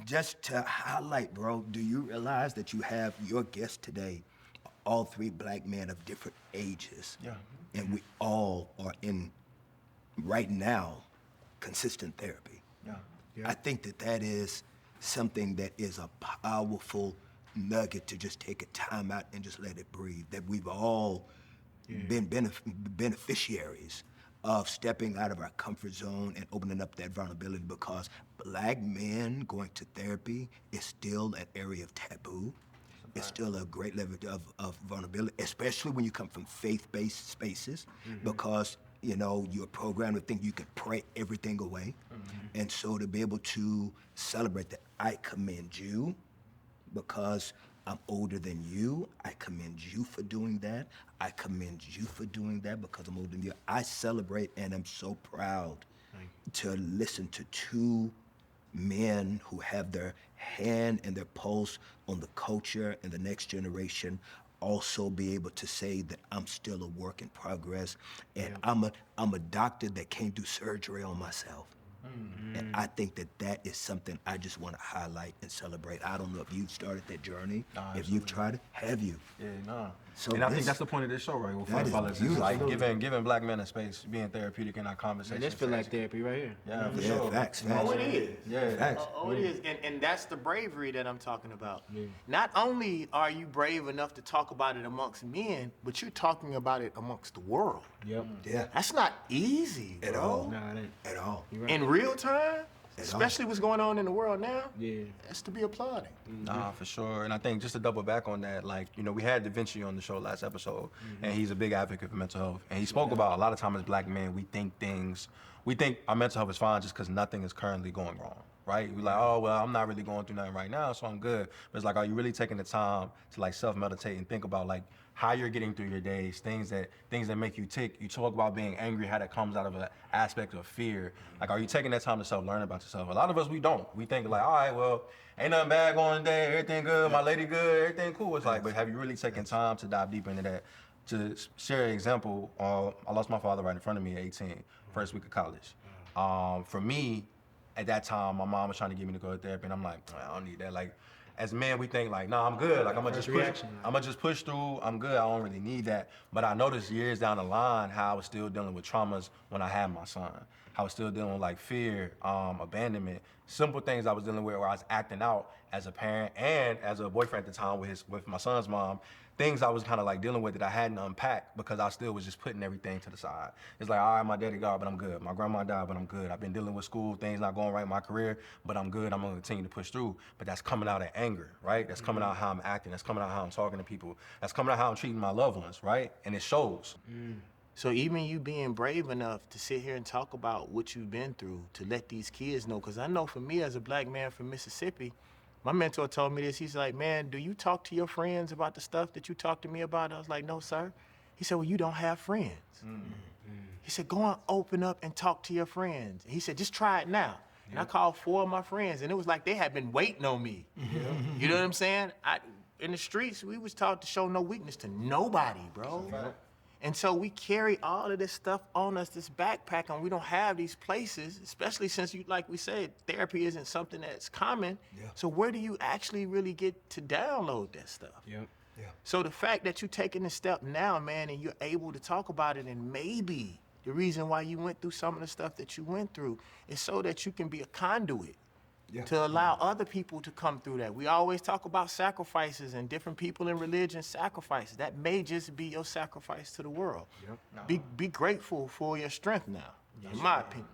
just to highlight, bro, do you realize that you have your guests today, all three black men of different ages? Yeah. And we all are in, right now, consistent therapy. Yeah. I think that is something that is a powerful nugget to just take a time out and just let it breathe. That we've all been beneficiaries of stepping out of our comfort zone and opening up that vulnerability, because black men going to therapy is still an area of taboo. It's still a great level of vulnerability, especially when you come from faith-based spaces, because you're programmed to think you can pray everything away. And so to be able to celebrate that, I commend you because I'm older than you. I commend you for doing that. I commend you for doing that because I'm older than you. I celebrate and I'm so proud to listen to two men who have their hand and their pulse on the culture and the next generation, also be able to say that I'm still a work in progress, and I'm a doctor that came through surgery on myself. And I think that is something I just want to highlight and celebrate. I don't know if you've started that journey, if you've tried it, have you? Yeah, nah. So and I think that's the point of this show, right? Well, that is fellas, it's like giving black men a space, being therapeutic in our conversation. And this feel like therapy right here. Yeah, for sure. Facts. Oh, it is. Yeah. Facts. Oh, it is. And that's the bravery that I'm talking about. Not only are you brave enough to talk about it amongst men, but you're talking about it amongst the world. Yep. Yeah. That's not easy, At bro. all. Nah, it ain't. At all. You right. In real time, especially what's going on in the world now, Yeah. that's to be applauded. Nah, for sure. And I think just to double back on that, like, we had Da Vinci on the show last episode, and he's a big advocate for mental health. And he spoke about a lot of times as black men, we think our mental health is fine just because nothing is currently going wrong, right? We're like, oh, well, I'm not really going through nothing right now, so I'm good. But it's like, are you really taking the time to like self-meditate and think about like how you're getting through your days, things that make you tick. You talk about being angry, how that comes out of an aspect of fear. Like, are you taking that time to self-learn about yourself? A lot of us, we don't. We think like, all right, well, ain't nothing bad going today, everything good, my lady good, everything cool. It's like, but have you really taken time to dive deep into that? To share an example, I lost my father right in front of me at 18, first week of college. For me, at that time, my mom was trying to get me to go to therapy, and I'm like, I don't need that. Like, as men, we think like, nah, I'm good. Like, I'm gonna just push through. I'm good. I don't really need that. But I noticed years down the line how I was still dealing with traumas when I had my son. I was still dealing with like fear, abandonment, simple things I was dealing with where I was acting out as a parent and as a boyfriend at the time with my son's mom. Things I was kind of like dealing with that I hadn't unpacked because I still was just putting everything to the side. It's like, all right, my daddy died, but I'm good. My grandma died, but I'm good. I've been dealing with school, things not going right in my career, but I'm good. I'm gonna continue to push through. But that's coming out of anger, right? That's coming out how I'm acting. That's coming out how I'm talking to people. That's coming out how I'm treating my loved ones, right? And it shows. So even you being brave enough to sit here and talk about what you've been through, to let these kids know, because I know for me as a black man from Mississippi, my mentor told me this. He's like, man, do you talk to your friends about the stuff that you talk to me about? I was like, no, sir. He said, well, you don't have friends. He said, go and open up and talk to your friends. He said, just try it now. And I called 4 of my friends, and it was like they had been waiting on me. You know what I'm saying? In the streets, we was taught to show no weakness to nobody, bro. And so we carry all of this stuff on us, this backpack, and we don't have these places, especially since, like we said, therapy isn't something that's common. So where do you actually really get to download that stuff? So the fact that you're taking this step now, man, and you're able to talk about it, and maybe the reason why you went through some of the stuff that you went through is so that you can be a conduit to allow other people to come through that. We always talk about sacrifices, and different people in religion sacrifices. That may just be your sacrifice to the world. Be grateful for your strength now, in my opinion.